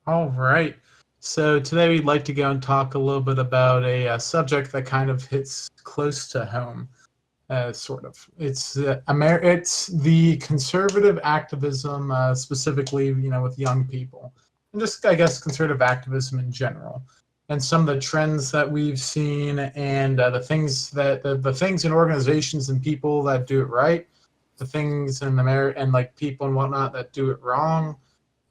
All right. So today we'd like to go and talk a little bit about a subject that kind of hits close to home, sort of. It's the conservative activism, specifically, with young people, and just I guess conservative activism in general, and some of the trends that we've seen, and the things in organizations and people that do it right, the things in and like people and whatnot that do it wrong,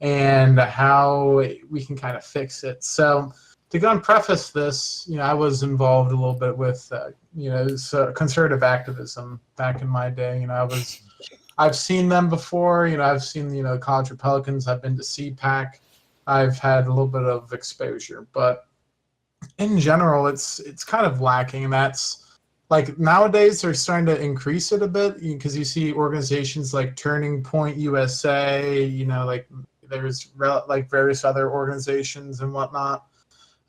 and how we can kind of fix it. So to go and preface this, I was involved a little bit with, conservative activism back in my day. I've seen them before. I've seen, college Republicans. I've been to CPAC. I've had a little bit of exposure, but in general, it's kind of lacking, and that's like nowadays they're starting to increase it a bit because you see organizations like Turning Point USA, like there's like various other organizations and whatnot.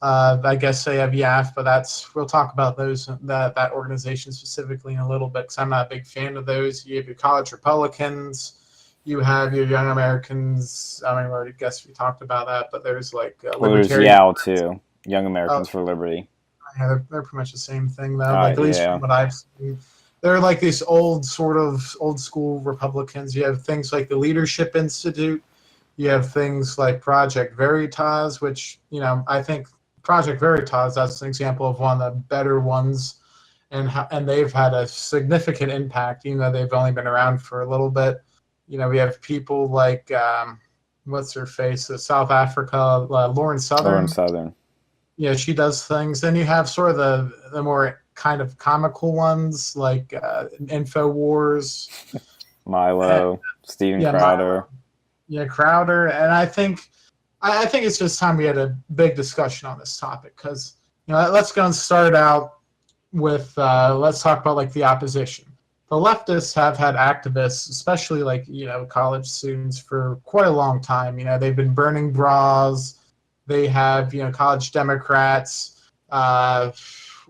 I guess they have YAF, but we'll talk about that organization specifically in a little bit because I'm not a big fan of those. You have your college Republicans, you have your Young Americans. I mean, I already guess we talked about that, but there's like Well, there's libertarian. YAL too, Young Oh, Americans for Liberty. yeah, they're pretty much the same thing though. Like at least from Yeah. what I've seen, they're like these old school Republicans. You have things like the Leadership Institute. You have things like Project Veritas, which I think Project Veritas, that's an example of one of the better ones, and they've had a significant impact, even though they've only been around for a little bit. We have people like what's her face, the South Africa, Lauren Lauren Southern. Southern. Yeah, she does things. Then you have sort of the more kind of comical ones like Infowars. And, Milo. Steven yeah, Crowder. yeah, Crowder, and I think it's just time we had a big discussion on this topic because let's go and start out with let's talk about like the opposition. The leftists have had activists, especially like college students, for quite a long time. They've been burning bras. They have college Democrats.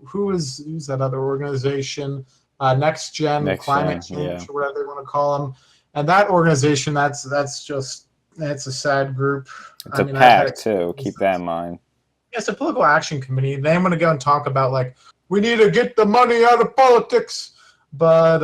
Who's that other organization? Next Gen Next Climate Gen. Change Yeah. or whatever they want to call them. And that organization, that's a sad group. It's I a mean, I've had pack too. Keep that experiences. in mind. It's a political action committee. They want to go and talk about like we need to get the money out of politics, but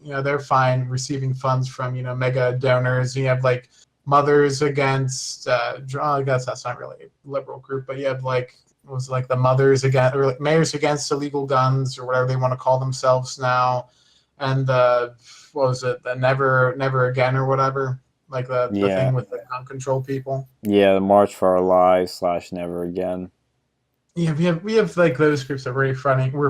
they're fine receiving funds from mega donors. You have like Mothers Against. I guess that's not really a liberal group, but you have like it was like the Mothers Against or like Mayors Against Illegal Guns or whatever they want to call themselves now, and what was it? The Never Again or whatever. Like the thing Yeah. with the gun control people. Yeah. The March for Our Lives / Never Again. Yeah, we have like those groups that we're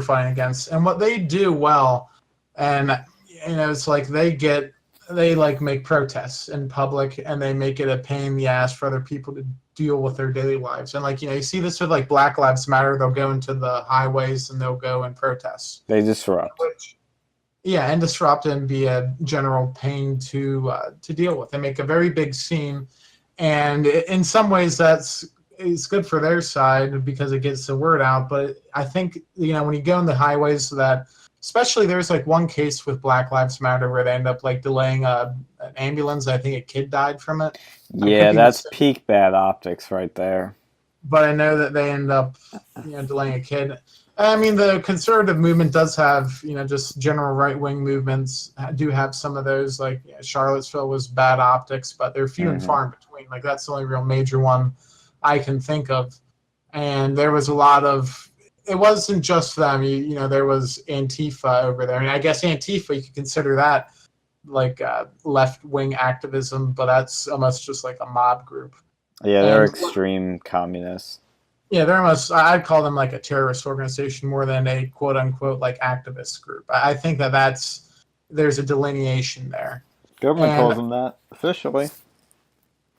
fighting against, and what they do well, and it's like they like make protests in public, and they make it a pain in the ass for other people to deal with their daily lives, and like you see this with like Black Lives Matter, they'll go into the highways and they'll go and protest, They disrupt. which yeah, and disrupt and be a general pain to deal with. They make a very big scene, and in some ways it's good for their side because it gets the word out. But I think when you go in the highways, so that especially there's like one case with Black Lives Matter where they end up like delaying an ambulance. I think a kid died from it. I could Yeah, be that's mistaken, peak bad optics right there. but I know that they end up delaying a kid. I mean, the conservative movement does have, just general right wing movements do have some of those. Like Charlottesville was bad optics, but they're few and Hmm. far in between. Like that's the only real major one I can think of. And there was a lot of. It wasn't just them. There was Antifa over there, and I guess Antifa you could consider that like left wing activism, but that's almost just like a mob group. Yeah, they're And extreme communists. yeah, they're almost. I'd call them like a terrorist organization more than a quote unquote like activist group. I think there's a delineation there, Government and calls them that officially.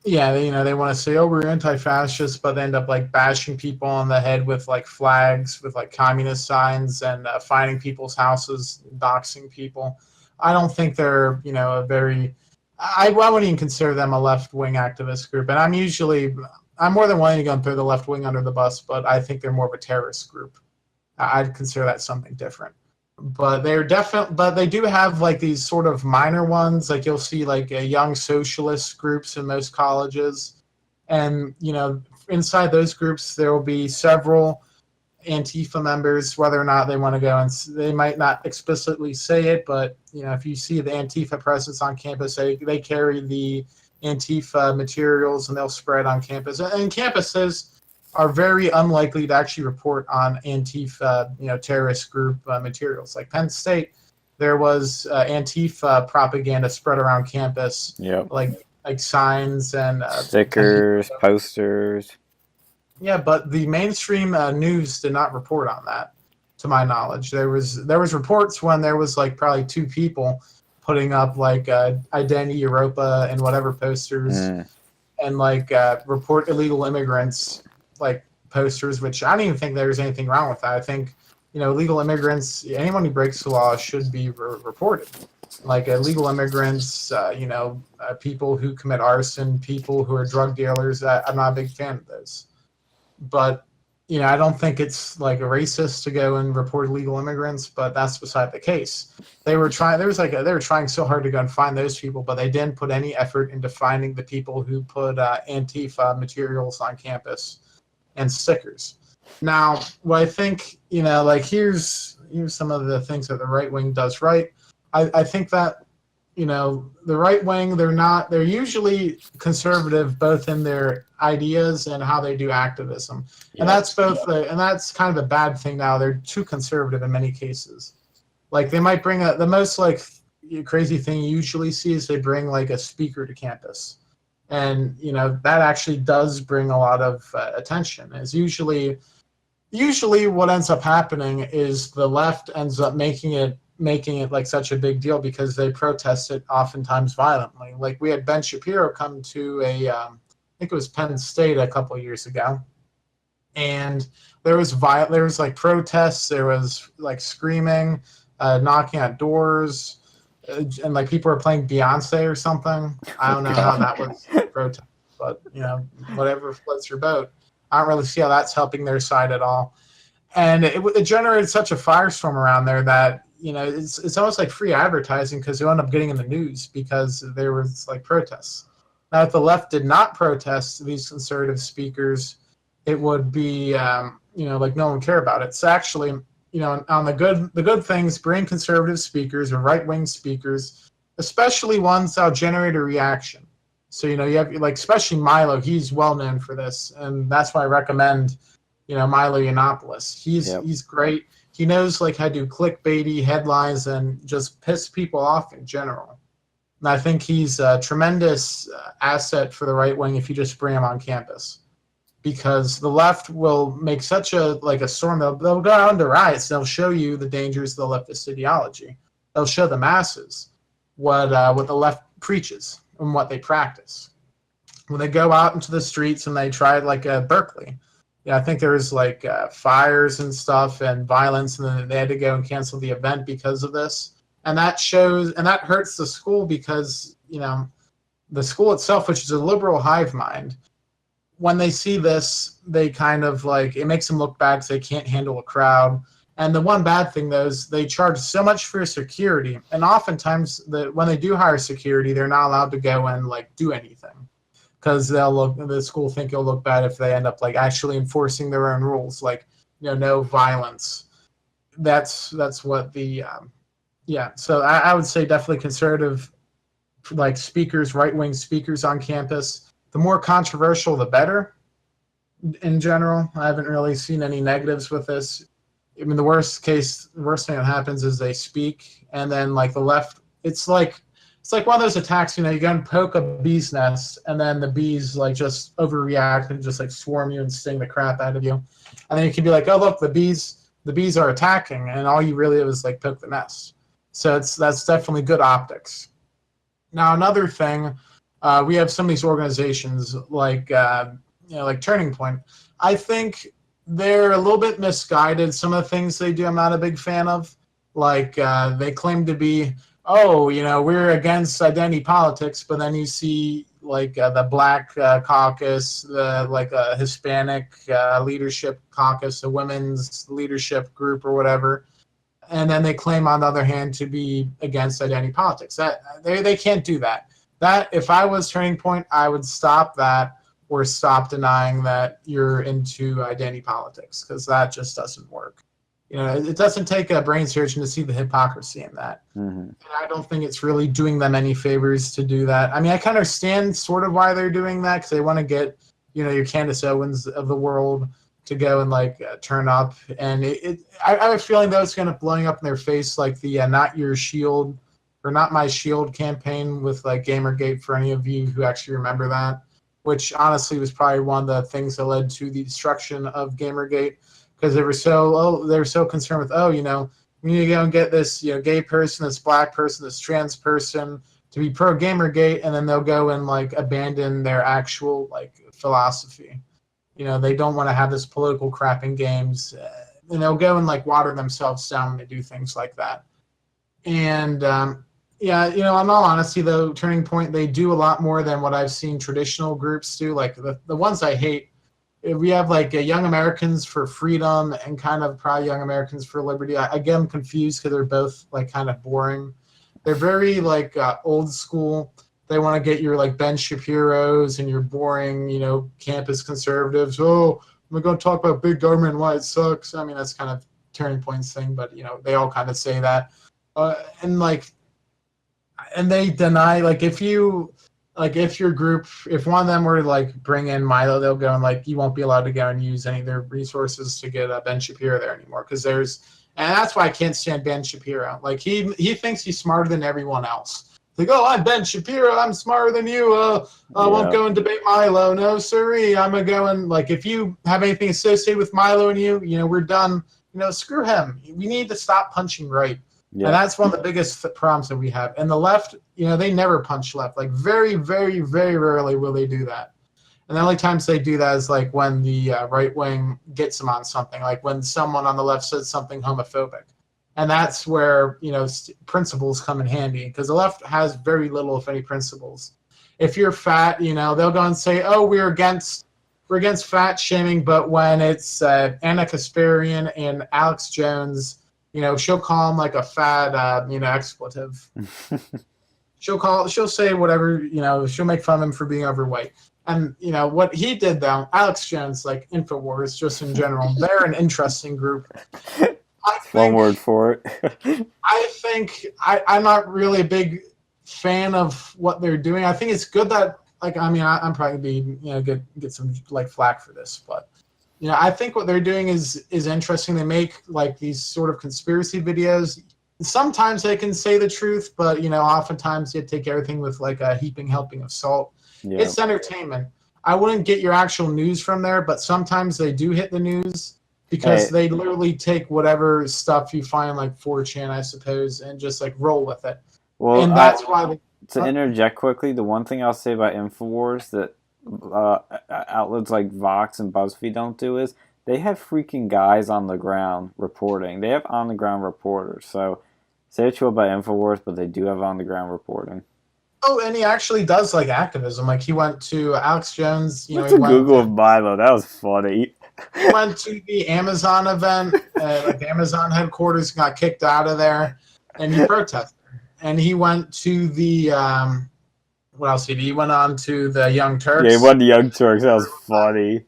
yeah, they want to say, oh, we're anti-fascist, but they end up like bashing people on the head with like flags, with like communist signs, and finding people's houses, doxing people. I don't think they're a very. I wouldn't even consider them a left-wing activist group, and I'm more than willing to go and throw the left wing under the bus, but I think they're more of a terrorist group. I'd consider that something different. But they do have like these sort of minor ones. Like you'll see like young socialist groups in most colleges. And, inside those groups, there will be several Antifa members, whether or not they want to go, and they might not explicitly say it, but, if you see the Antifa presence on campus, they carry the Antifa materials and they'll spread on campus. And campuses are very unlikely to actually report on Antifa, terrorist group materials. Like Penn State, there was Antifa propaganda spread around campus, Yep. like signs and stickers, posters. Yeah, but the mainstream news did not report on that, to my knowledge. There was reports when there was like probably 2 people putting up like Identity Europa and whatever posters, and like report illegal immigrants like posters, which I don't even think there's anything wrong with that. I think illegal immigrants, anyone who breaks the law should be reported. Like illegal immigrants, people who commit arson, people who are drug dealers. I'm not a big fan of those. But I don't think it's like a racist to go and report illegal immigrants, but that's beside the case. They were trying so hard to go and find those people, but they didn't put any effort into finding the people who put Antifa materials on campus and stickers. Now, what I think, here's some of the things that the right wing does right. I think that the right wing, they're usually conservative both in their ideas and how they do activism. And that's and that's kind of a bad thing now. They're too conservative in many cases. Like they might bring the most like crazy thing you usually see is they bring like a speaker to campus. And, that actually does bring a lot of attention. Is usually what ends up happening is the left ends up making it like such a big deal because they protest it oftentimes violently. Like we had Ben Shapiro come to I think it was Penn State a couple of years ago, and there was like protests, there was like screaming, knocking at doors, and like people were playing Beyonce or something. I don't know how that was protest, but whatever floats your boat. I don't really see how that's helping their side at all. And it generated such a firestorm around there that it's almost like free advertising because you end up getting in the news because there was like protests. Now, if the left did not protest these conservative speakers, it would be like no one care about it. So actually, on the good things, bring conservative speakers or right wing speakers, especially ones that'll generate a reaction. So you have like especially Milo, he's well known for this, and that's why I recommend Milo Yiannopoulos. He's great. He knows like how to do clickbaity headlines and just piss people off in general. And I think he's a tremendous asset for the right wing if you just bring him on campus, because the left will make such a storm. They'll go out into riots. They'll show you the dangers of the leftist ideology. They'll show the masses what the left preaches and what they practice. When they go out into the streets and they try like Berkeley. Yeah, I think there was like fires and stuff and violence, and then they had to go and cancel the event because of this. And that hurts the school because, the school itself, which is a liberal hive mind, when they see this, they kind of it makes them look bad because they can't handle a crowd. And the one bad thing, though, is they charge so much for security. And oftentimes, when they do hire security, they're not allowed to go and do anything. Because the school think it'll look bad if they end up actually enforcing their own rules, no violence. That's what the So I would say definitely conservative speakers, right wing speakers on campus. The more controversial, the better. In general, I haven't really seen any negatives with this. I mean, the worst thing that happens is they speak, and then the left. It's like one of those attacks, you go and poke a bee's nest, and then the bees just overreact and just swarm you and sting the crap out of you. And then you can be like, oh look, the bees are attacking, and all you really did was poke the nest. So that's definitely good optics. Now another thing, we have some of these organizations like Turning Point. I think they're a little bit misguided. Some of the things they do, I'm not a big fan of. They claim to be, we're against identity politics, but then you see the Black Caucus, the Hispanic leadership caucus, a women's leadership group or whatever, and then they claim on the other hand to be against identity politics. That they can't do that. That if I was Turning Point, I would stop that or stop denying that you're into identity politics, because that just doesn't work. You know, it doesn't take a brain surgeon to see the hypocrisy in that. Mm-hmm. And I don't think it's really doing them any favors to do that. I mean, I kind of understand sort of why they're doing that, because they want to get, you know, your Candace Owens of the world to go and like turn up. And I have a feeling that was kind of blowing up in their face, like the Not Your Shield or Not My Shield campaign with like Gamergate, for any of you who actually remember that, which honestly was probably one of the things that led to the destruction of Gamergate. Because they were so concerned with, you know, we need to go and get this, you know, gay person, this black person, this trans person to be pro Gamergate, and then they'll go and like abandon their actual like philosophy. You know, they don't want to have this political crap in games, and they'll go and like water themselves down when they do things like that. And yeah, you know, in all honesty, though, Turning Point, they do a lot more than what I've seen traditional groups do. Like the ones I hate. We have like Young Americans for Freedom and kind of probably Young Americans for Liberty. I get them confused because they're both like kind of boring. They're very like old school. They want to get your like Ben Shapiro's and your boring, you know, campus conservatives. Oh, we're going to talk about big government and why it sucks. I mean, that's kind of Turning Point's thing, but you know, they all kind of say that. And they deny, like, if your group, if one of them were to like bring in Milo, they'll go and like, you won't be allowed to go and use any of their resources to get Ben Shapiro there anymore, because and that's why I can't stand Ben Shapiro. Like he thinks he's smarter than everyone else. Like, oh, I'm Ben Shapiro, I'm smarter than you. I won't go and debate Milo. No, sirree, I'm gonna go and like, if you have anything associated with Milo and you know, we're done. You know, screw him. We need to stop punching right. Yeah. And that's one of the biggest problems that we have. And the left, you know, they never punch left. Like very, very, very rarely will they do that. And the only times they do that is like when the right wing gets them on something, like when someone on the left says something homophobic. And that's where, you know, principles come in handy, because the left has very little, if any, principles. If you're fat, you know, they'll go and say, oh, we're against fat shaming. But when it's Anna Kasparian and Alex Jones, you know, she'll call him like a fat, you know, expletive. She'll say whatever, you know, she'll make fun of him for being overweight. And, you know, what he did, though, Alex Jones, like InfoWars, just in general, they're an interesting group. One word for it. I think I'm not really a big fan of what they're doing. I think it's good that, like, I mean, I'm probably be, you know, get some like flack for this, but you know, I think what they're doing is interesting. They make like these sort of conspiracy videos. Sometimes they can say the truth, but you know, oftentimes you take everything with like a heaping helping of salt. Yeah. It's entertainment. I wouldn't get your actual news from there, but sometimes they do hit the news because they literally take whatever stuff you find like 4chan, I suppose, and just like roll with it. Well, and that's why. To interject quickly, the one thing I'll say about InfoWars that outlets like Vox and BuzzFeed don't do is they have freaking guys on the ground reporting. They have on the ground reporters. So say what you will about InfoWars, but they do have on the ground reporting. Oh, and he actually does like activism. Like he went to Alex Jones. You know, he Google of Milo. That was funny. He went to the Amazon event. Like the Amazon headquarters, got kicked out of there, and he protested. And he went to the what else did he? He went on to the Young Turks. Yeah, he went to Young Turks. That was funny.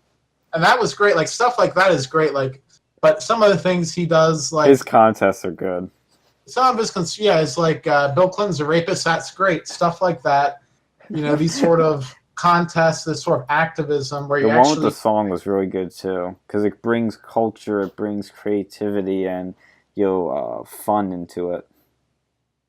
And that was great. Like stuff like that is great. Like, but some of the things he does, like his contests are good. Some of his it's like Bill Clinton's a rapist. That's great. Stuff like that. You know, these sort of contests, this sort of activism where you actually. The one with the song was really good too, because it brings culture, it brings creativity, and fun into it.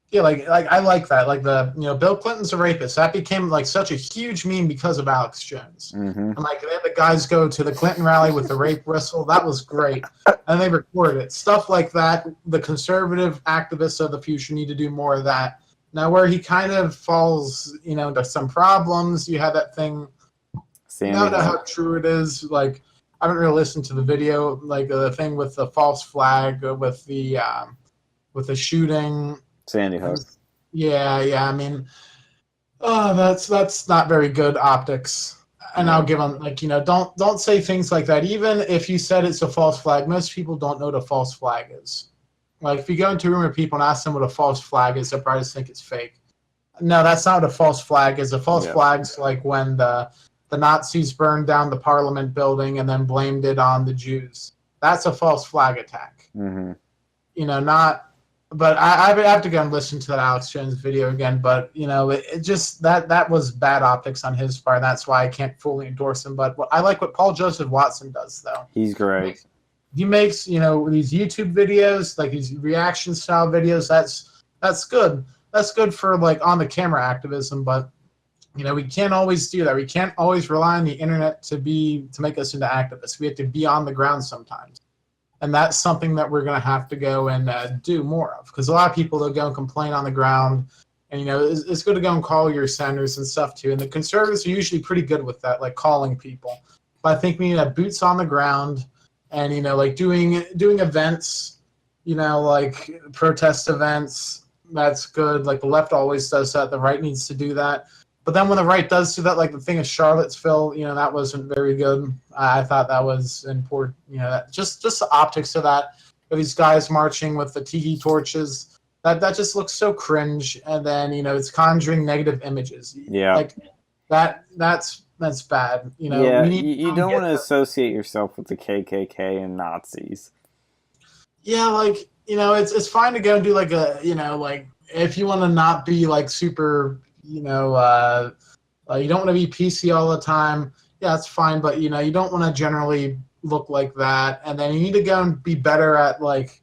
Yeah, like I like that. Like Bill Clinton's a rapist. That became like such a huge meme because of Alex Jones. Mm-hmm. And like they had the guys go to the Clinton rally with the rape whistle. That was great. And they recorded it. Stuff like that. The conservative activists of the future need to do more of that. Now, where he kind of falls, into some problems, you have that thing. I don't know how true it is. Like, I haven't really listened to the video. Like the thing with the false flag, with the shooting. Sandy Hook. Yeah. I mean, that's not very good optics. And I'll give them don't say things like that. Even if you said it's a false flag, most people don't know what a false flag is. Like if you go into a room of people and ask them what a false flag is, they'll probably just think it's fake. No, that's not what a false flag is. A false flag's like when the the Nazis burned down the Parliament building and then blamed it on the Jews. That's a false flag attack. Mm-hmm. Not. But I have to go and listen to that Alex Jones video again. But it just that was bad optics on his part. That's why I can't fully endorse him. But I like what Paul Joseph Watson does, though. He's great. He makes these YouTube videos, like these reaction style videos. That's good. That's good for like on the camera activism. But we can't always do that. We can't always rely on the internet to make us into activists. We have to be on the ground sometimes. And that's something that we're going to have to go and do more of. Because a lot of people, they'll go and complain on the ground. And, it's good to go and call your senators and stuff, too. And the conservatives are usually pretty good with that, like calling people. But I think we need to have boots on the ground and, like doing events, like protest events. That's good. Like the left always does that. The right needs to do that. But then when the right does do that, like the thing of Charlottesville, that wasn't very good. I thought that was important. That just the optics of that, of these guys marching with the tiki torches, that just looks so cringe. And then it's conjuring negative images. Yeah, like that's bad. Yeah, we need you don't want to associate yourself with the KKK and Nazis. Yeah, like it's fine to go and do like a like if you want to not be like super. You don't want to be PC all the time. Yeah, that's fine, but you don't want to generally look like that. And then you need to go and be better at like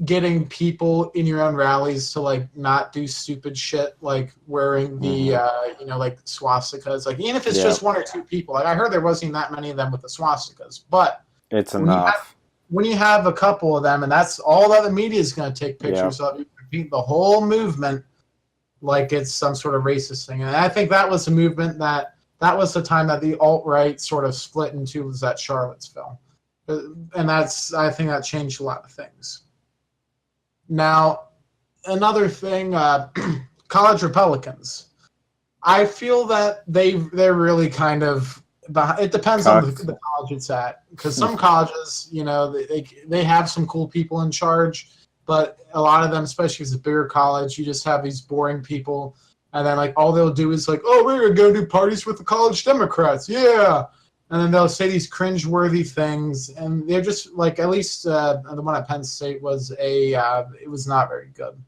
getting people in your own rallies to like not do stupid shit like wearing the like swastikas. Like even if it's just one or two people. Like I heard there wasn't that many of them with the swastikas, but it's enough. When you have a couple of them, and that's all that the media is going to take pictures of, you repeat the whole movement. Like it's some sort of racist thing. And I think that was a movement that was the time that the alt-right sort of split into, was at Charlottesville. And I think that changed a lot of things. Now, another thing, college Republicans. I feel that they're really kind of, it depends on the college it's at. Because some colleges, they have some cool people in charge. But a lot of them, especially as a bigger college, you just have these boring people. And then, like, all they'll do is, like, oh, we're going to go do parties with the college Democrats. Yeah. And then they'll say these cringe-worthy things. And they're just, like, at least the one at Penn State was it was not very good.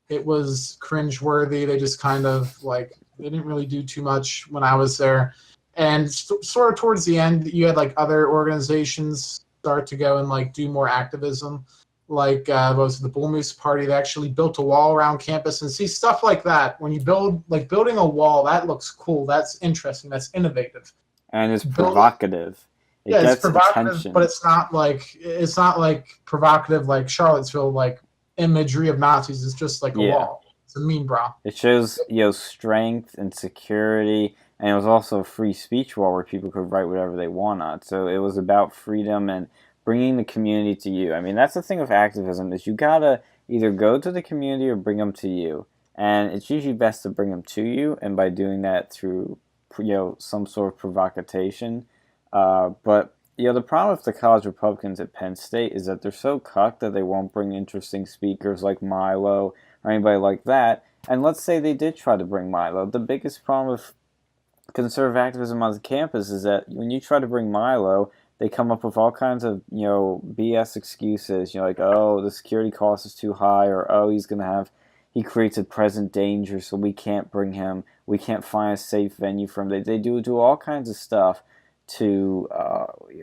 It was cringe-worthy. They just kind of, like, they didn't really do too much when I was there. And sort of towards the end, you had, like, other organizations start to go and, like, do more activism. Like was the Bull Moose Party that actually built a wall around campus, and see stuff like that. When you building a wall, that looks cool. That's interesting. That's innovative. And it's provocative. It's provocative, attention. But it's not like provocative like Charlottesville, like imagery of Nazis. It's just like a wall. It's a meme, bro. It shows strength and security, and it was also a free speech wall where people could write whatever they want on. So it was about freedom and bringing the community to you. I mean, that's the thing with activism, is you gotta either go to the community or bring them to you. And it's usually best to bring them to you, and by doing that through, some sort of provocation. But, the problem with the college Republicans at Penn State is that they're so cucked that they won't bring interesting speakers like Milo or anybody like that. And let's say they did try to bring Milo. The biggest problem with conservative activism on the campus is that when you try to bring Milo, they come up with all kinds of, BS excuses. Like, oh, the security cost is too high, or, oh, he creates a present danger, so we can't bring him. We can't find a safe venue for him. They do all kinds of stuff to,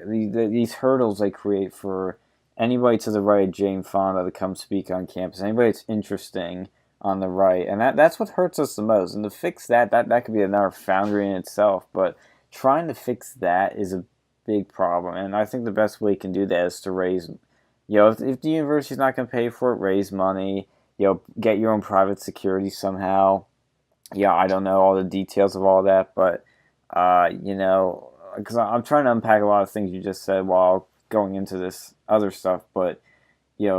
these hurdles they create for anybody to the right of Jane Fonda to come speak on campus. Anybody that's interesting on the right. And that's what hurts us the most. And to fix that could be another Foundry in itself. But trying to fix that is a big problem, and I think the best way you can do that is to raise, if the university's not going to pay for it, raise money, get your own private security somehow. I don't know all the details of all that, but, because I'm trying to unpack a lot of things you just said while going into this other stuff, but,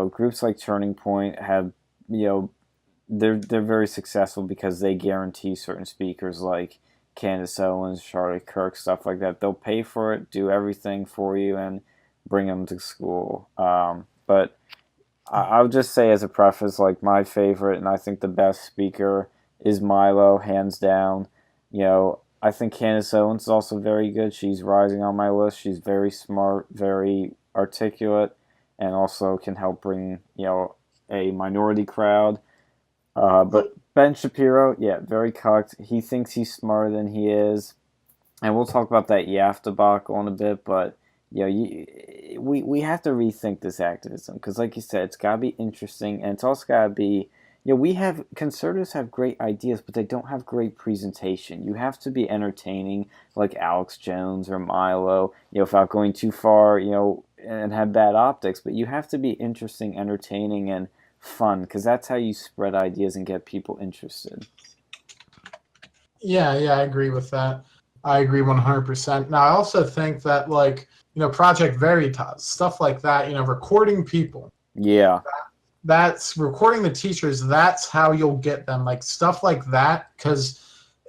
groups like Turning Point have, they're very successful because they guarantee certain speakers like Candace Owens, Charlotte Kirk, stuff like that. They'll pay for it, do everything for you, and bring them to school. But I would just say as a preface, like my favorite and I think the best speaker is Milo, hands down. I think Candace Owens is also very good. She's rising on my list. She's very smart, very articulate, and also can help bring a minority crowd. But Ben Shapiro, yeah, very cucked. He thinks he's smarter than he is, and we'll talk about that Yaf debacle in a bit. But we have to rethink this activism because, like you said, it's got to be interesting, and it's also got to be. Conservatives have great ideas, but they don't have great presentation. You have to be entertaining, like Alex Jones or Milo, without going too far, and have bad optics. But you have to be interesting, entertaining, and fun, because that's how you spread ideas and get people interested. Yeah, I agree with that. I agree 100%. Now, I also think that, like, Project Veritas, stuff like that, recording people. Yeah. That's recording the teachers. That's how you'll get them, like stuff like that, because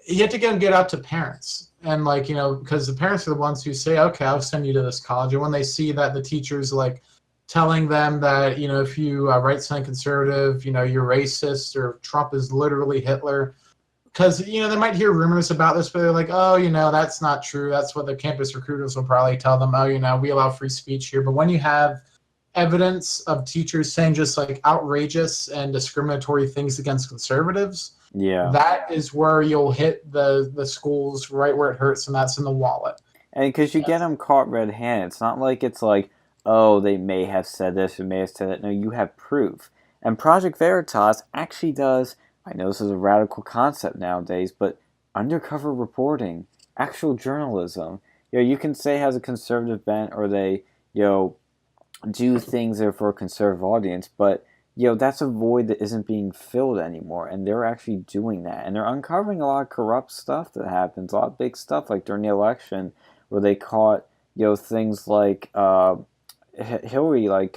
you have to get out to parents, and like because the parents are the ones who say, okay, I'll send you to this college, and when they see that the teachers like telling them that if you write something conservative, you're racist or Trump is literally Hitler, because they might hear rumors about this, but they're like, oh, that's not true. That's what the campus recruiters will probably tell them. Oh, we allow free speech here. But when you have evidence of teachers saying just like outrageous and discriminatory things against conservatives, that is where you'll hit the schools right where it hurts, and that's in the wallet. And because you get them caught red-handed, it's not like it's like, oh, they may have said this or may have said that. No, you have proof. And Project Veritas actually does, I know this is a radical concept nowadays, but undercover reporting, actual journalism. You can say has a conservative bent, or they, do things that are for a conservative audience, but that's a void that isn't being filled anymore, and they're actually doing that, and they're uncovering a lot of corrupt stuff that happens, a lot of big stuff, like during the election, where they caught things like Hillary, like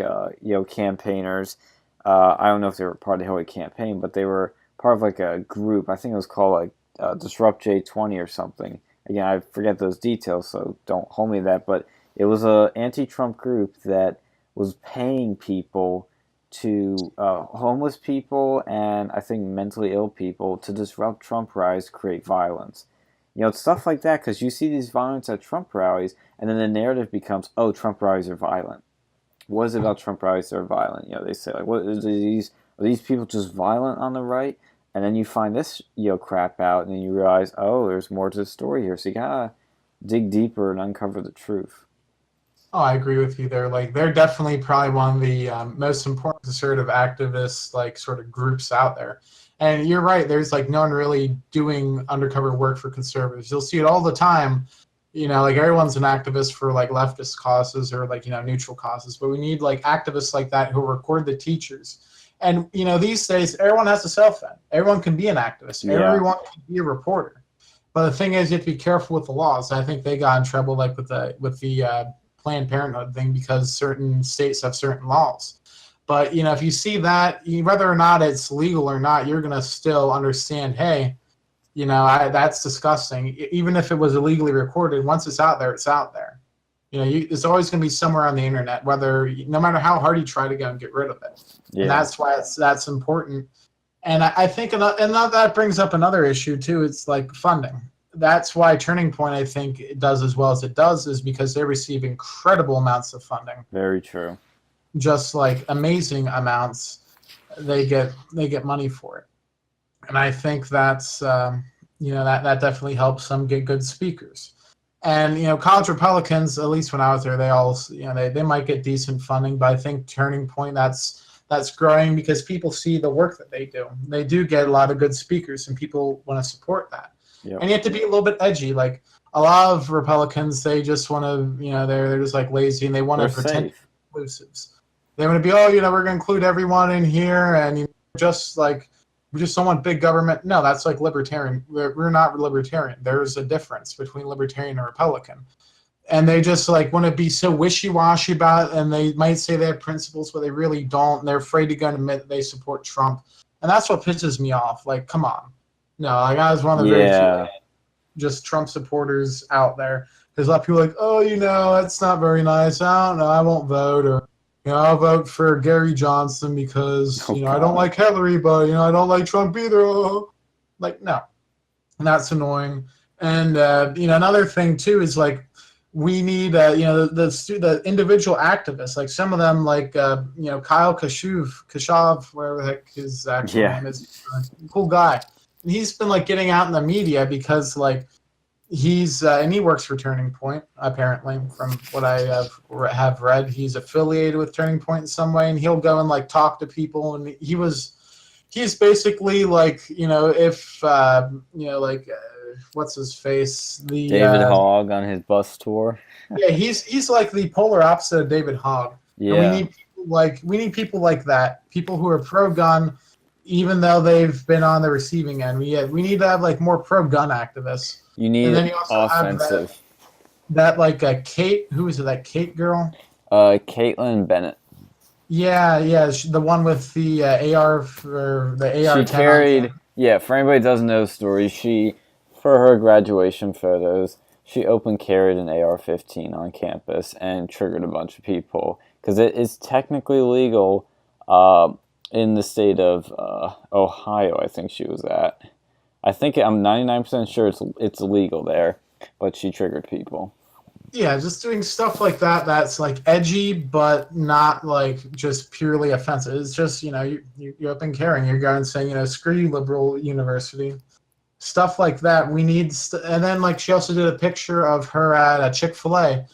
campaigners. I don't know if they were part of the Hillary campaign, but they were part of like a group. I think it was called like Disrupt J20 or something. Again, I forget those details, so don't hold me to that, but it was a anti-Trump group that was paying people to homeless people and I think mentally ill people to disrupt Trump rallies, create violence. It's stuff like that, because you see these violence at Trump rallies, and then the narrative becomes, oh, Trump rallies are violent. What is it about Trump rallies that are violent? They say, like, what are these people just violent on the right? And then you find this crap out, and then you realize, oh, there's more to the story here. So you gotta dig deeper and uncover the truth. Oh, I agree with you there. Like, they're definitely probably one of the most important conservative activists, like, sort of groups out there. And you're right. There's like no one really doing undercover work for conservatives. You'll see it all the time. Like everyone's an activist for like leftist causes or like neutral causes. But we need like activists like that who record the teachers. And these days, everyone has a cell phone. Everyone can be an activist. Yeah. Everyone can be a reporter. But the thing is, you have to be careful with the laws. I think they got in trouble like with the Planned Parenthood thing, because certain states have certain laws. But if you see that, whether or not it's legal or not, you're gonna still understand, hey, that's disgusting. Even if it was illegally recorded, once it's out there, it's out there. It's always gonna be somewhere on the internet, no matter how hard you try to go and get rid of it. Yeah. And that's why that's important. And I think, and that brings up another issue too. It's like funding. That's why Turning Point, I think, it does as well as it does, is because they receive incredible amounts of funding. Very true. Just like amazing amounts, they get money for it, and I think that's that definitely helps them get good speakers. And college Republicans, at least when I was there, they all they might get decent funding, but I think Turning Point that's growing because people see the work that they do. They do get a lot of good speakers, and people want to support that. Yep. And you have to be a little bit edgy. Like a lot of Republicans, they just want to, they're just like lazy, and they want to pretend inclusives. They want to be, we're going to include everyone in here, and we just don't want big government. No, that's like libertarian. We're not libertarian. There's a difference between libertarian and Republican. And they just want to be so wishy-washy about it, and they might say they have principles, but they really don't, and they're afraid to go and admit that they support Trump. And that's what pisses me off. Like, come on. No, I was one of the very few just Trump supporters out there. There's a lot of people like, that's not very nice. I don't know, I won't vote, or I'll vote for Gary Johnson because I don't like Hillary, but I don't like Trump either. Like, no, and that's annoying. And another thing too is like we need the individual activists, like some of them, like Kyle Kashuv, whatever the heck his actual Yeah. name is, cool guy. And he's been like getting out in the media because like he's and he works for Turning Point, apparently, from what I have read. He's affiliated with Turning Point in some way, and he'll go and like talk to people. And he's basically like if what's his face, the David Hogg on his bus tour. yeah, he's like the polar opposite of David Hogg. Yeah. And we need people like that, people who are pro gun, even though they've been on the receiving end. We need to have like more pro gun activists. You need and then you also offensive. Have that like Kate, who is it? That Kate girl? Caitlin Bennett. Yeah, the one with the AR or the AR. She carried. Yeah, for anybody who doesn't know the story, for her graduation photos, she open carried an AR-15 on campus and triggered a bunch of people because it is technically legal in the state of Ohio. I think she was at. I'm 99% sure it's illegal there, but she triggered people. Yeah, just doing stuff like that that's like edgy, but not like just purely offensive. It's just, you open carrying. You're going saying, screw you, liberal university. Stuff like that. We need, and then like she also did a picture of her at a Chick-fil-A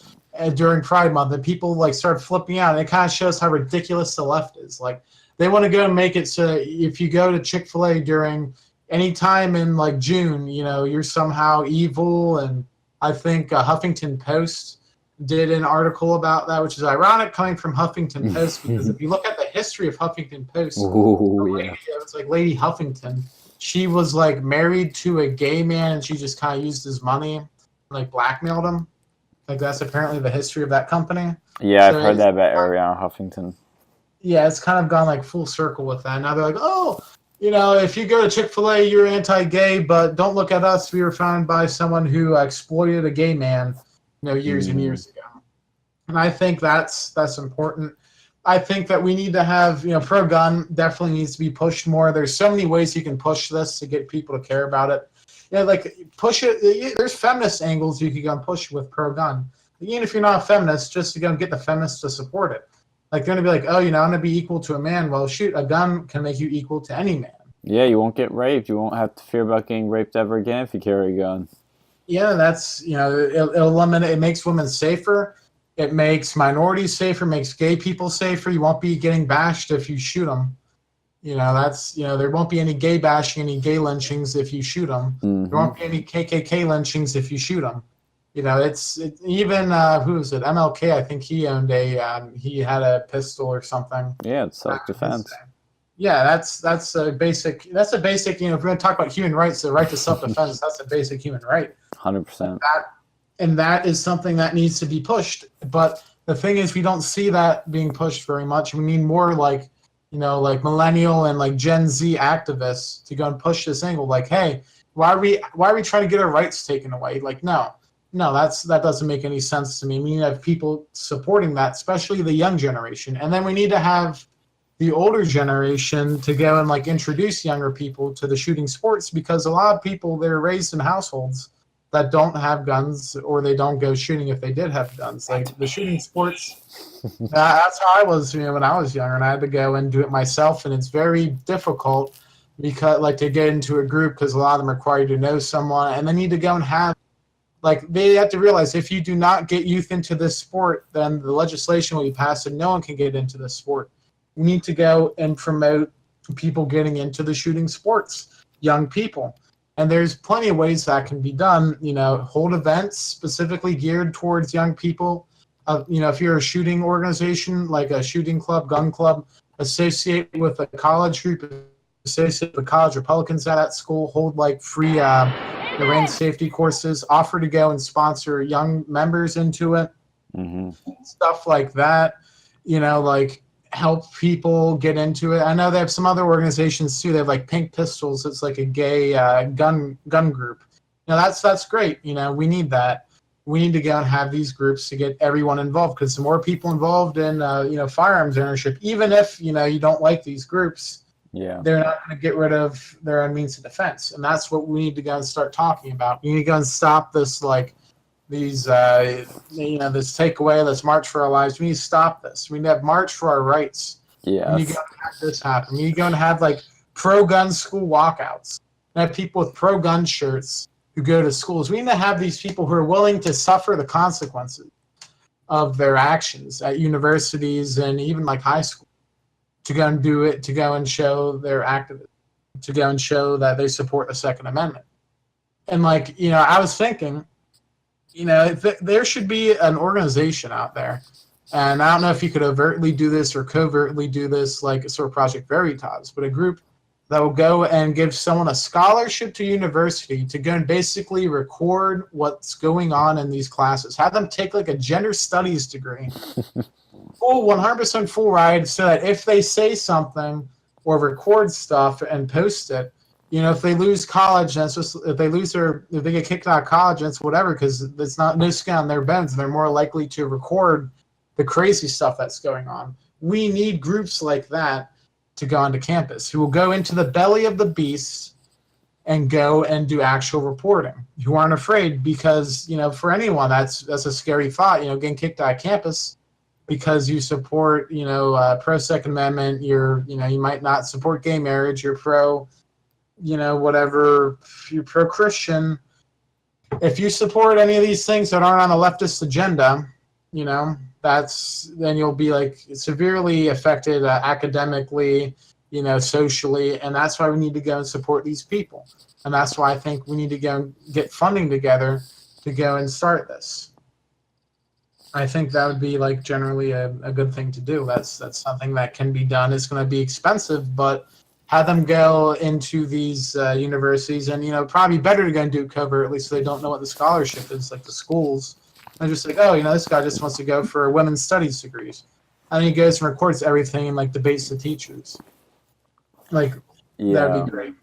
during Pride Month, and people like started flipping out. And it kind of shows how ridiculous the left is. Like they want to go and make it so if you go to Chick-fil-A during any time in like June, you're somehow evil. And I think Huffington Post did an article about that, which is ironic coming from Huffington Post, because if you look at the history of Huffington Post, it's like Lady Huffington. She was like married to a gay man, and she just kind of used his money, like blackmailed him. Like that's apparently the history of that company. Yeah, so I've heard that about Ariana Huffington. Yeah, it's kind of gone like full circle with that. Now they're like, oh, if you go to Chick-fil-A, you're anti-gay, but don't look at us. We were founded by someone who exploited a gay man, years and years ago. And I think that's important. I think that we need to have, pro-gun definitely needs to be pushed more. There's so many ways you can push this to get people to care about it. Like push it. There's feminist angles you can go and push with pro-gun. Even if you're not a feminist, just to go and get the feminists to support it. Like they're going to be like, oh, I'm going to be equal to a man. Well, shoot, a gun can make you equal to any man. Yeah, you won't get raped. You won't have to fear about getting raped ever again if you carry a gun. Yeah, that's, it makes women safer. It makes minorities safer, makes gay people safer. You won't be getting bashed if you shoot them. There won't be any gay bashing, any gay lynchings if you shoot them. Mm-hmm. There won't be any KKK lynchings if you shoot them. Even who is it? MLK, I think he owned he had a pistol or something. Yeah, it's self-defense. Yeah, that's a basic. If we're going to talk about human rights, the right to self-defense, that's a basic human right. 100%. And that is something that needs to be pushed. But the thing is, we don't see that being pushed very much. We need more like millennial and like Gen Z activists to go and push this angle. Like, hey, why are we trying to get our rights taken away? Like, no, that doesn't make any sense to me. We need to have people supporting that, especially the young generation. And then we need to have the older generation to go and like introduce younger people to the shooting sports, because a lot of people, they're raised in households that don't have guns, or they don't go shooting if they did have guns. Like the shooting sports, that's how I was when I was younger, and I had to go and do it myself. And it's very difficult because to get into a group, because a lot of them require you to know someone, and they need to go and have, they have to realize if you do not get youth into this sport, then the legislation will be passed and no one can get into this sport. We need to go and promote people getting into the shooting sports, young people. And there's plenty of ways that can be done. Hold events specifically geared towards young people. If you're a shooting organization, like a shooting club, gun club, associate with a college group, associate with college Republicans at that school, hold like free range safety courses, offer to go and sponsor young members into it. Mm-hmm. Stuff like that, help people get into it. I know they have some other organizations too. They have like Pink Pistols. It's like a gay gun group. That's great. We need that. We need to go and have these groups to get everyone involved, because the more people involved in firearms ownership, even if you don't like these groups, Yeah. They're not going to get rid of their own means of defense, and that's what we need to go and start talking about. We need to go and stop this, like these, this takeaway. Let's march for our lives. We need to stop this. We need to have march for our rights. We need to Yes. go and have this happen. We need to go and have like pro-gun school walkouts. And have people with pro-gun shirts who go to schools. We need to have these people who are willing to suffer the consequences of their actions at universities and even like high school to go and do it, to go and show their activism, to go and show that they support the Second Amendment. And like, I was thinking, there should be an organization out there. And I don't know if you could overtly do this or covertly do this, like a sort of Project Veritas, but a group that will go and give someone a scholarship to university to go and basically record what's going on in these classes. Have them take like a gender studies degree, full 100% full ride, so that if they say something or record stuff and post it, if they lose college, that's just, if they get kicked out of college, that's whatever, because it's not no skin on their bones, and they're more likely to record the crazy stuff that's going on. We need groups like that to go onto campus, who will go into the belly of the beast and go and do actual reporting, who aren't afraid, because for anyone that's a scary thought, getting kicked out of campus because you support pro Second Amendment, you might not support gay marriage, you're pro whatever, you're pro Christian. If you support any of these things that aren't on a leftist agenda, then you'll be like severely affected academically, socially, and that's why we need to go and support these people. And that's why I think we need to go and get funding together to go and start this. I think that would be like generally a good thing to do. That's something that can be done. It's going to be expensive, but have them go into these universities, and probably better to go and do covertly so they don't know what the scholarship is, like the schools. And just like, this guy just wants to go for women's studies degrees. And then he goes and records everything and like debates the teachers. Like, that'd be great.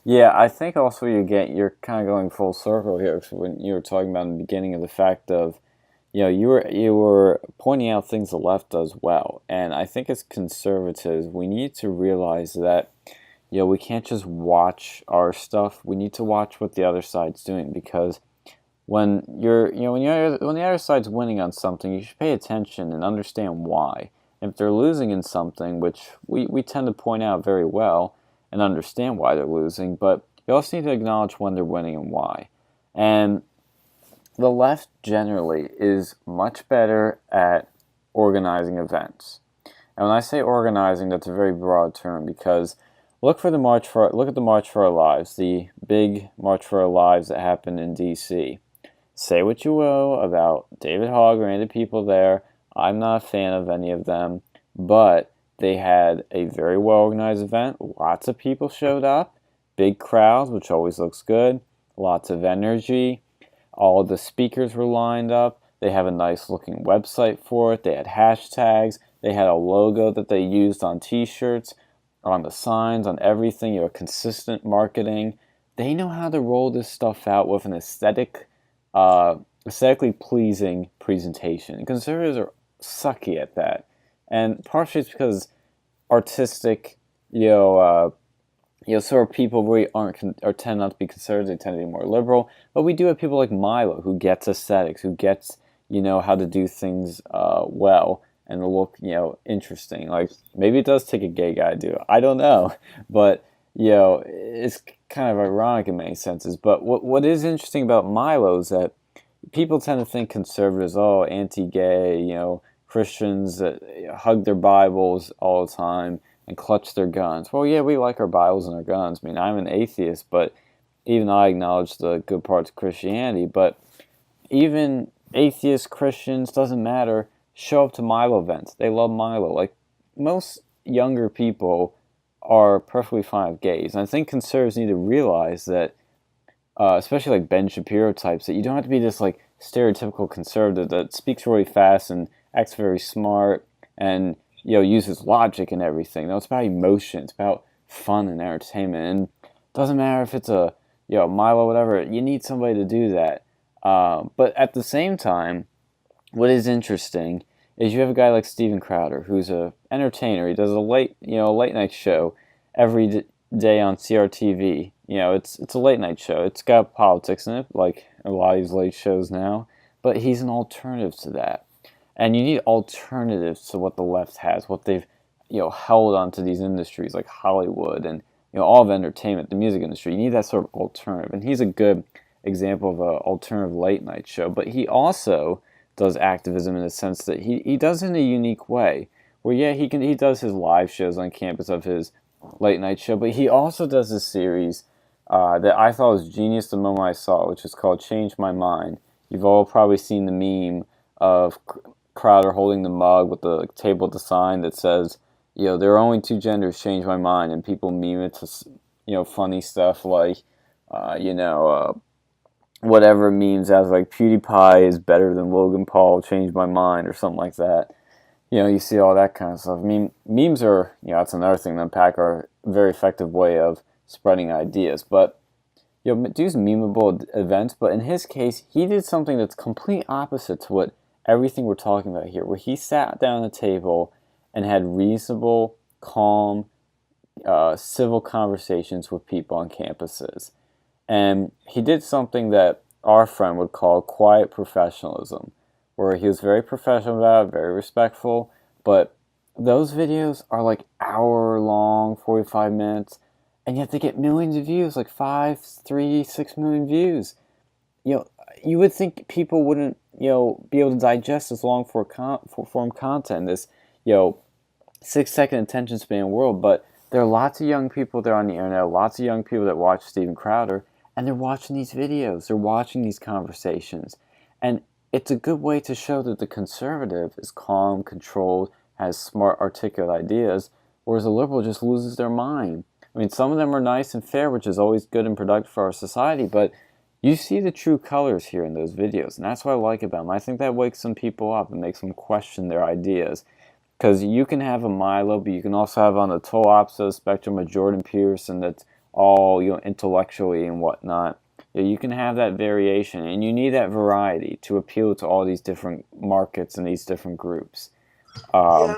Yeah, I think also you're kind of going full circle here when you were talking about in the beginning of the fact of, you were pointing out things the left does well. And I think as conservatives, we need to realize that, we can't just watch our stuff. We need to watch what the other side's doing, because when the other side's winning on something, you should pay attention and understand why. And if they're losing in something, which we tend to point out very well and understand why they're losing, but you also need to acknowledge when they're winning and why. And the left generally is much better at organizing events. And when I say organizing, that's a very broad term, because look at the March for Our Lives, the big March for Our Lives that happened in D.C. Say what you will about David Hogg or any of the people there. I'm not a fan of any of them, but they had a very well-organized event. Lots of people showed up, big crowds, which always looks good, lots of energy. All of the speakers were lined up. They have a nice-looking website for it. They had hashtags. They had a logo that they used on T-shirts, on the signs, on everything. Consistent marketing. They know how to roll this stuff out with an aesthetically pleasing presentation. Conservatives are sucky at that, and partially it's because artistic, sort of people really tend not to be conservative. They tend to be more liberal. But we do have people like Milo who gets aesthetics, who gets how to do things well and look interesting. Like, maybe it does take a gay guy to do it. I don't know, but it's kind of ironic in many senses. But what is interesting about Milo is that people tend to think conservatives, anti-gay, Christians that hug their Bibles all the time and clutch their guns. Well, yeah, we like our Bibles and our guns. I mean, I'm an atheist, but even I acknowledge the good parts of Christianity. But even atheists, Christians, doesn't matter, show up to Milo events. They love Milo. Like, most younger people are perfectly fine with gays. And I think conservatives need to realize that, especially like Ben Shapiro types, that you don't have to be this like stereotypical conservative that speaks really fast and acts very smart and uses logic and everything. No, it's about emotion. It's about fun and entertainment. And it doesn't matter if it's a Milo, whatever. You need somebody to do that. But at the same time, what is interesting is you have a guy like Steven Crowder, who's a entertainer. He does a late night show, day on CRTV. You know, it's a late night show. It's got politics in it, like a lot of these late shows now. But he's an alternative to that, and you need alternatives to what the left has, what they've held onto these industries like Hollywood and all of entertainment, the music industry. You need that sort of alternative, and he's a good example of an alternative late night show. But he also does activism in the sense that he does it in a unique way. Where he does his live shows on campus of his late night show, but he also does a series that I thought was genius the moment I saw it, which is called Change My Mind. You've all probably seen the meme of Crowder holding the mug with the table at the sign that says, there are only two genders, change my mind, and people meme it to, funny stuff like, whatever memes as like PewDiePie is better than Logan Paul, change my mind, or something like that. You see all that kind of stuff. I mean, memes are, that's another thing to unpack, are a very effective way of spreading ideas. But, do some memeable events, but in his case, he did something that's complete opposite to what everything we're talking about here, where he sat down at a table and had reasonable, calm, civil conversations with people on campuses. And he did something that our friend would call quiet professionalism, where he was very professional about it, very respectful, but those videos are like hour long, 45 minutes, and yet they get millions of views, like 5, 3, 6 million views. You would think people wouldn't, be able to digest this long form content, this, 6-second attention span world, but there are lots of young people there on the internet, lots of young people that watch Steven Crowder, and they're watching these videos, they're watching these conversations, and it's a good way to show that the conservative is calm, controlled, has smart, articulate ideas, whereas the liberal just loses their mind. I mean, some of them are nice and fair, which is always good and productive for our society, but you see the true colors here in those videos, and that's what I like about them. I think that wakes some people up and makes them question their ideas, because you can have a Milo, but you can also have on the total opposite of the spectrum a Jordan Peterson that's all intellectually and whatnot. You can have that variation, and you need that variety to appeal to all these different markets and these different groups. Yeah.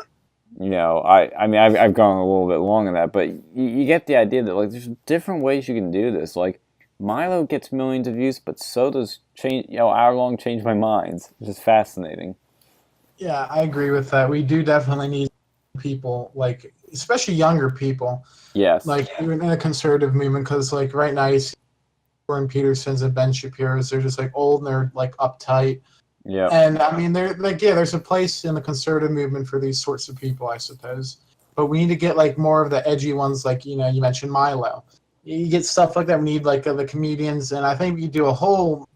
I mean, I've gone a little bit long on that, but you get the idea that like there's different ways you can do this. Like Milo gets millions of views, but so does hour-long Change My Minds, which is fascinating. Yeah, I agree with that. We do definitely need people, like especially younger people, Yes. like even in the conservative movement, because like right now you see Jordan Petersons and Ben Shapiro's, they're just like old and they're like uptight. Yeah. And I mean, they're like, yeah, there's a place in the conservative movement for these sorts of people, I suppose. But we need to get like more of the edgy ones, like you mentioned Milo. You get stuff like that. We need like the comedians, and I think we could do a whole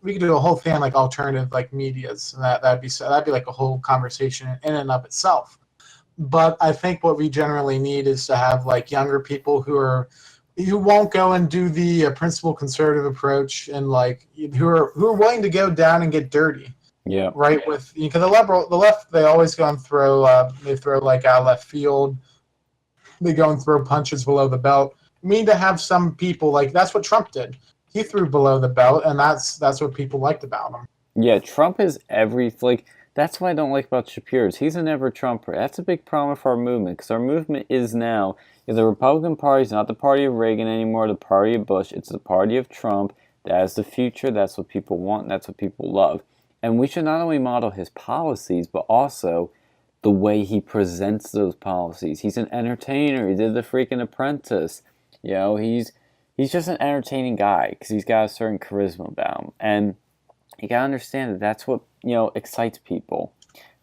thing like alternative like medias, and that'd be like a whole conversation in and of itself. But I think what we generally need is to have like younger people who won't go and do the principal conservative approach, and like who are willing to go down and get dirty. Yeah. Right, with because the left, they always go and throw like out left field. They go and throw punches below the belt. We need to have some people like that's what Trump did. He threw below the belt, and that's what people liked about him. Yeah, Trump is that's what I don't like about Shapiro's. He's a never Trumper. That's a big problem for our movement, because our movement is now, the Republican Party is not the party of Reagan anymore, the party of Bush. It's the party of Trump. That is the future. That's what people want, and that's what people love. And we should not only model his policies, but also the way he presents those policies. He's an entertainer. He did The Freaking Apprentice. He's just an entertaining guy because he's got a certain charisma about him. And you gotta understand that that's what excites people.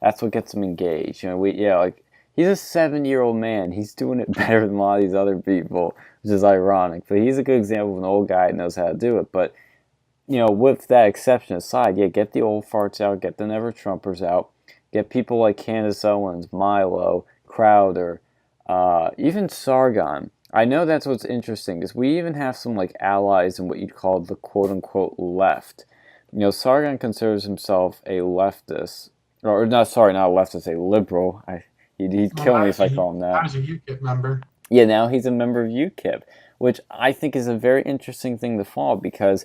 That's what gets them engaged. He's a 7-year-old man. He's doing it better than a lot of these other people, which is ironic. But he's a good example of an old guy that knows how to do it. But with that exception aside, get the old farts out, get the never Trumpers out, get people like Candace Owens, Milo, Crowder, even Sargon. I know that's what's interesting, because we even have some like allies in what you'd call the quote-unquote left. Sargon considers himself a leftist, or not a leftist, a liberal. He'd kill me if I call him that. I was a UKIP member. Yeah, now he's a member of UKIP, which I think is a very interesting thing to follow, because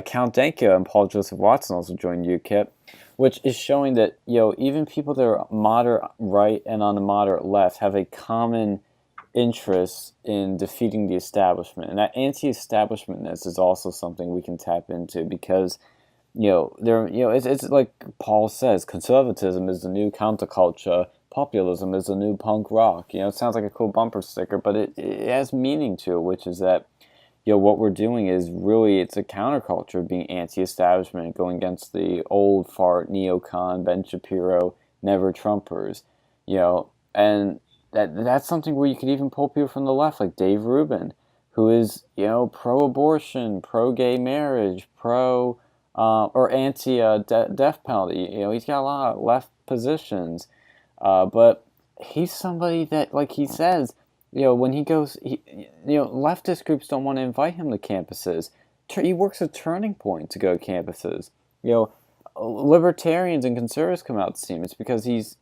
Count Dankula and Paul Joseph Watson also joined UKIP, which is showing that even people that are moderate right and on the moderate left have a common interest in defeating the establishment, and that anti-establishmentness is also something we can tap into because it's like Paul says, conservatism is the new counterculture, populism is the new punk rock. It sounds like a cool bumper sticker, but it has meaning to it, which is that what we're doing is really, it's a counterculture, being anti-establishment, going against the old fart neocon Ben Shapiro never Trumpers, and that's something where you could even pull people from the left, like Dave Rubin, who is pro-abortion, pro-gay marriage, pro or anti death penalty. He's got a lot of left positions, but he's somebody that, like he says, when he goes, leftist groups don't want to invite him to campuses. He works a turning point to go to campuses. Libertarians and conservatives come out to see him. It's because he's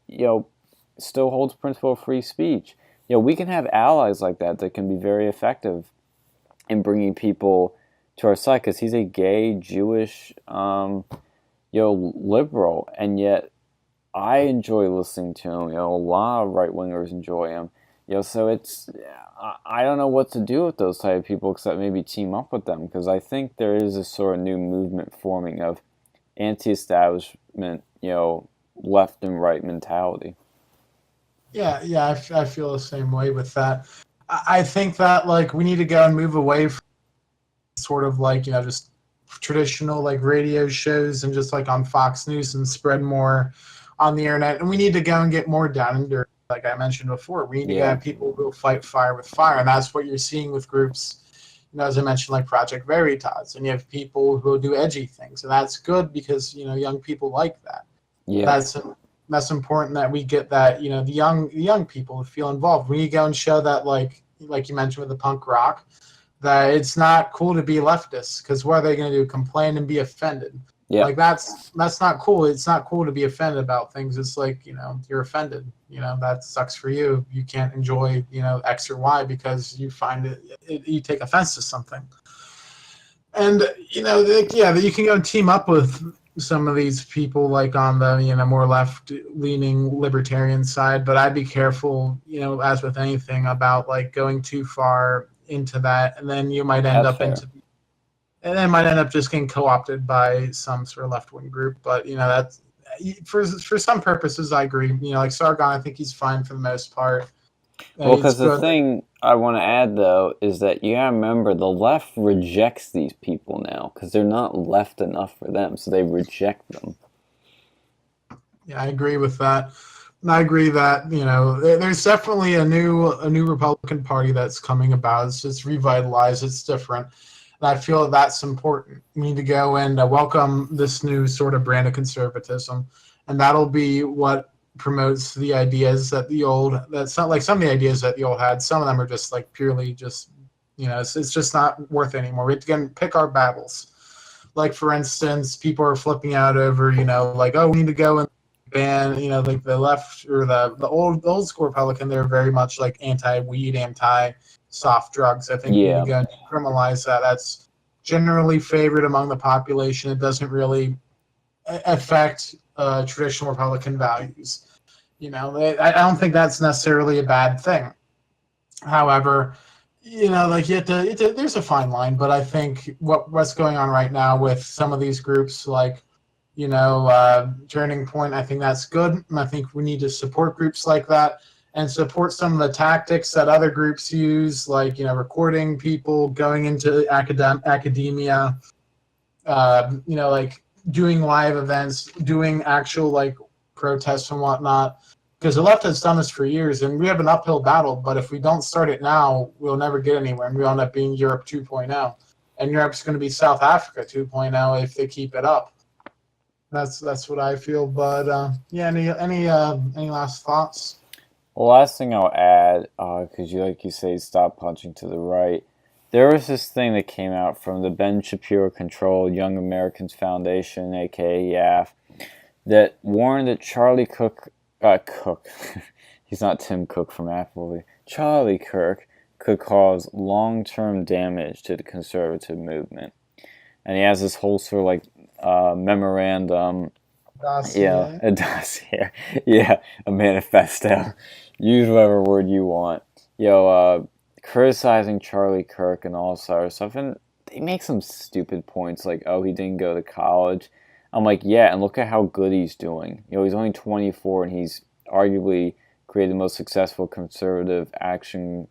still holds the principle of free speech. We can have allies like that can be very effective in bringing people to our side, because he's a gay, Jewish, liberal, and yet I enjoy listening to him. A lot of right-wingers enjoy him. So it's, I don't know what to do with those type of people except maybe team up with them, because I think there is a sort of new movement forming of anti-establishment, left and right mentality. Yeah, I feel the same way with that. I think that we need to go and move away from sort of just traditional radio shows and just on Fox News, and spread more on the internet. And we need to go and get more down and dirty, like I mentioned before. We need to have people who will fight fire with fire, and that's what you're seeing with groups, as I mentioned, like Project Veritas. And you have people who will do edgy things, and that's good because young people like that. Yeah, that's important that we get that the young people feel involved. We need to go and show that like you mentioned with the punk rock, that it's not cool to be leftist, because what are they going to do? Complain and be offended? Yeah. That's not cool. It's not cool to be offended about things. It's you're offended. That sucks for you. You can't enjoy X or Y because you find you take offense to something. And you can go and team up with some of these people on the more left-leaning libertarian side, but I'd be careful, as with anything, about going too far into that, and then you might end up just getting co-opted by some sort of left-wing group. But that's for some purposes, I agree. Like Sargon, I think he's fine for the most part. Well, because the thing I want to add, though, is that you gotta remember the left rejects these people now because they're not left enough for them, so they reject them. Yeah, I agree with that. And I agree that there's definitely a new Republican Party that's coming about. It's just revitalized. It's different, and I feel that's important. We need to go and welcome this new sort of brand of conservatism, and that'll be what promotes the ideas that that's not like some of the ideas that the old had. Some of them are just purely just it's just not worth it anymore. We have to pick our battles. Like, for instance, people are flipping out over oh, we need to go and ban the left or the old school Republican. They're very much anti-weed, anti-soft drugs. I think we need to go and criminalize that. That's generally favored among the population. It doesn't really affect traditional Republican values. I don't think that's necessarily a bad thing. However, you have to, there's a fine line, but I think what's going on right now with some of these groups, Turning Point, I think that's good. And I think we need to support groups like that and support some of the tactics that other groups use, recording people, going into academia, doing live events, doing actual protests and whatnot. Because the left has done this for years, and we have an uphill battle. But if we don't start it now, we'll never get anywhere, and we'll end up being Europe 2.0. And Europe's going to be South Africa 2.0 if they keep it up. That's what I feel. But any last thoughts? Well, last thing I'll add, because you say, stop punching to the right. There was this thing that came out from the Ben Shapiro-controlled Young Americans Foundation, aka YAF, that warned that Charlie Cook, he's not Tim Cook from Apple, Charlie Kirk could cause long-term damage to the conservative movement. And he has this whole sort of memorandum, dossier. A dossier, a manifesto. Use whatever word you want. criticizing Charlie Kirk and all sort of stuff, and they make some stupid points like, oh, he didn't go to college. I'm like, yeah, and look at how good he's doing. He's only 24, and he's arguably created the most successful conservative activism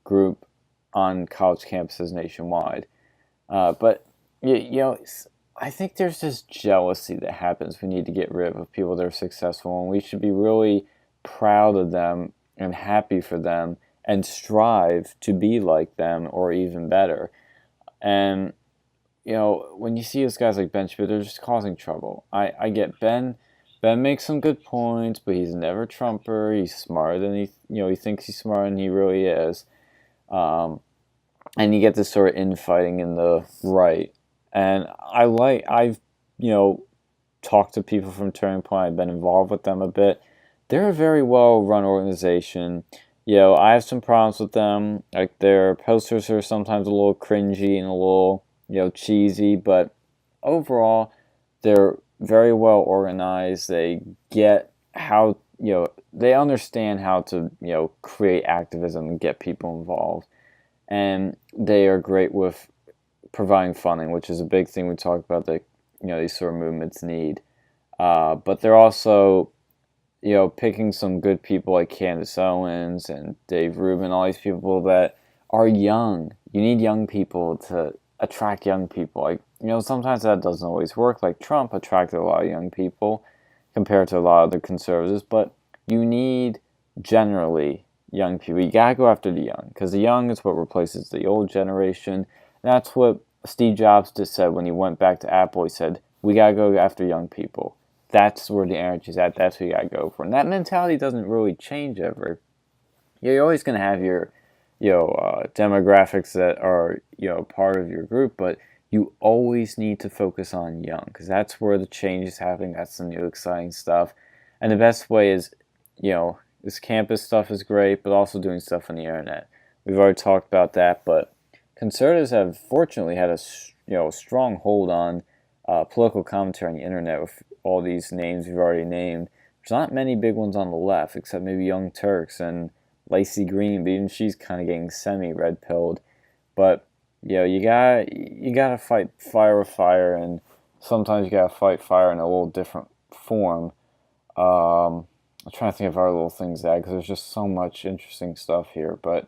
group on college campuses nationwide. But I think there's this jealousy that happens. We need to get rid of people that are successful, and we should be really proud of them and happy for them and strive to be like them or even better. And when you see those guys like Ben Shapiro, they're just causing trouble. I get Ben. Ben makes some good points, but he's never Trumper. He's smarter than he thinks he's smarter than he really is. And you get this sort of infighting in the right. And I've talked to people from Turning Point. I've been involved with them a bit. They're a very well-run organization. I have some problems with them. Like, their posters are sometimes a little cringy and a little, cheesy, but overall, they're very well organized. They get how, they understand how to, create activism and get people involved. And they are great with providing funding, which is a big thing we talk about that, these sort of movements need. But they're also, picking some good people like Candace Owens and Dave Rubin, all these people that are young. You need young people to attract young people. Like, sometimes that doesn't always work. Like, Trump attracted a lot of young people compared to a lot of the conservatives, but you need generally young people. You gotta go after the young, because the young is what replaces the old generation. And that's what Steve Jobs just said when he went back to Apple. He said, we gotta go after young people. That's where the energy's at. That's what you gotta go for. And that mentality doesn't really change ever. You're always gonna have your, demographics that are, part of your group, but you always need to focus on young, because that's where the change is happening. That's the new exciting stuff. And the best way is, this campus stuff is great, but also doing stuff on the internet. We've already talked about that, but conservatives have fortunately had a strong hold on political commentary on the internet with all these names we've already named. There's not many big ones on the left, except maybe Young Turks and Lacey Green, but even she's kind of getting semi-red pilled. But you gotta fight fire with fire, and sometimes you gotta fight fire in a little different form. I'm trying to think of other little things that, because there's just so much interesting stuff here. But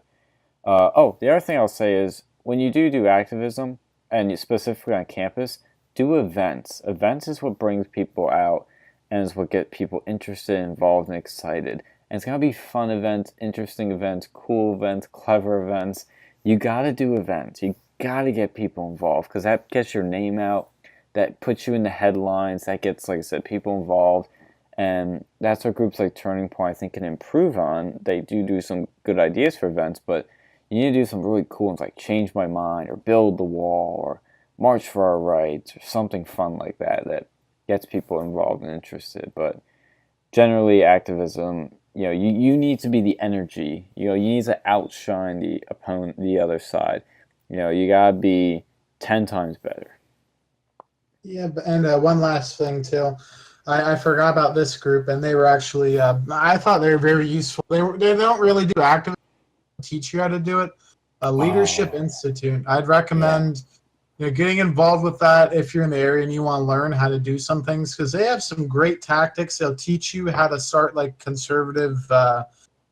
the other thing I'll say is, when you do activism, and specifically on campus, do events. Events is what brings people out, and is what get people interested, involved, and excited. And it's gonna be fun events, interesting events, cool events, clever events. You gotta do events. You gotta get people involved, because that gets your name out. That puts you in the headlines. That gets, like I said, people involved. And that's what groups like Turning Point, I think, can improve on. They do some good ideas for events, but you need to do some really cool ones like Change My Mind or Build the Wall or March for Our Rights or something fun like that gets people involved and interested. But generally, activism, you need to be the energy. You need to outshine the opponent, the other side. You gotta be 10 times better. Yeah, and one last thing too. I forgot about this group, and they were actually, I thought they were very useful. They don't really do activism, teach you how to do it. Leadership Institute. I'd recommend getting involved with that if you're in the area and you want to learn how to do some things, because they have some great tactics. They'll teach you how to start like conservative,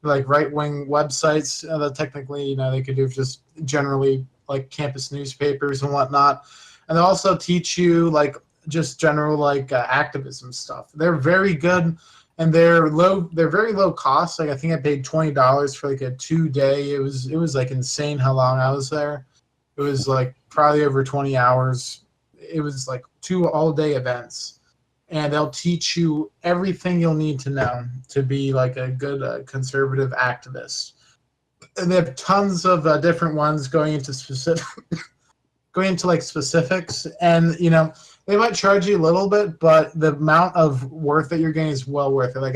like right-wing websites that technically, they could do just generally like campus newspapers and whatnot. And they'll also teach you like just general like activism stuff. They're very good, and they're very low cost. Like, I think I paid $20 for like a 2-day. It was like insane how long I was there. It was like probably over 20 hours. It was like 2 all-day events, and they'll teach you everything you'll need to know to be like a good conservative activist. And they have tons of different ones going into specifics, and they might charge you a little bit, but the amount of worth that you're getting is well worth it. Like,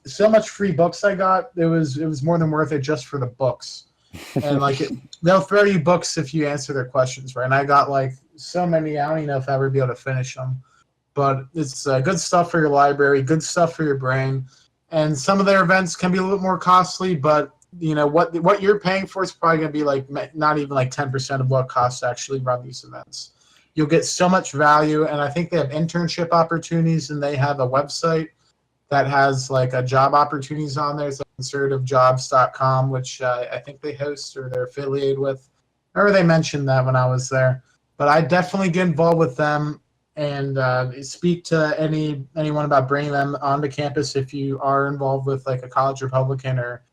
so much free books I got, it was more than worth it just for the books. And like they'll throw you books if you answer their questions right. And I got like so many, I don't even know if I'll ever be able to finish them. But it's good stuff for your library, good stuff for your brain. and some of their events can be a little bit more costly, but you know what you're paying for is probably going to be like not even like 10% of what it costs to actually run these events. You'll get so much value, and I think they have internship opportunities, and they have a website that has like a job opportunities on there. It's like conservativejobs.com, which I think they host or they're affiliated with. Or they mentioned that when I was there. But I definitely get involved with them and speak to anyone about bringing them onto campus if you are involved with like a college Republican or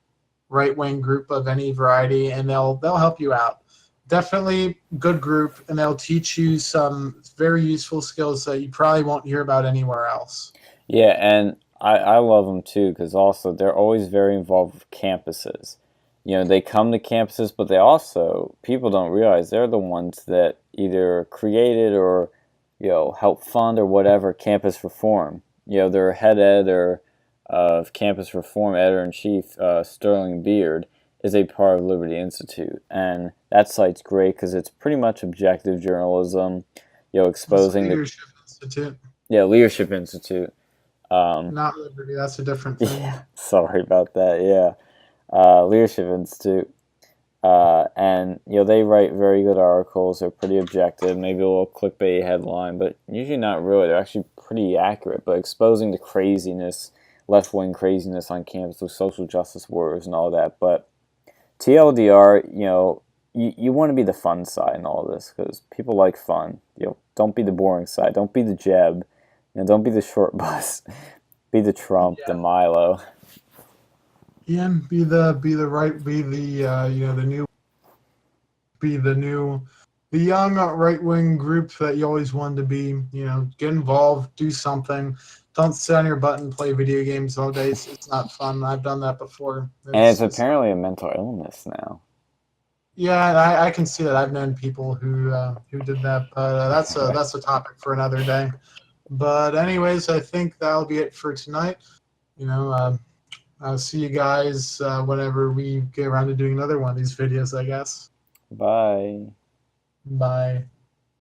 right wing group of any variety, and they'll help you out. Definitely good group, and they'll teach you some very useful skills that you probably won't hear about anywhere else. Yeah, and I love them too because also they're always very involved with campuses. You know, they come to campuses, but they also, people don't realize they're the ones that either created or, you know, help fund or whatever campus reform. You know, their head ed or of campus reform editor-in-chief, Sterling Beard, is a part of Liberty Institute. And that site's great because it's pretty much objective journalism, you know, It's exposing the, Leadership Institute, yeah, Leadership Institute. not Liberty. That's a different thing. Yeah, sorry about that. Yeah, Leadership Institute, and you know they write very good articles. They're pretty objective, maybe a little clickbait headline, but usually not really. They're actually pretty accurate, but exposing the craziness, left wing craziness on campus with social justice warriors and all that. But TLDR, you know, you want to be the fun side in all this because people like fun. You know, don't be the boring side. Don't be the Jeb. You know, don't be the short bus. Be the Trump, the Yeah. Milo. Yeah, be the you know the young right wing group that you always wanted to be. You know, get involved, do something. Don't sit on your butt and play video games all day. It's not fun. I've done that before. And it's It's apparently a mental illness now. Yeah, I can see that. I've known people who did that, but that's a topic for another day. But anyways, I think that'll be it for tonight. You know, I'll see you guys whenever we get around to doing another one of these videos, I guess. Bye. Bye.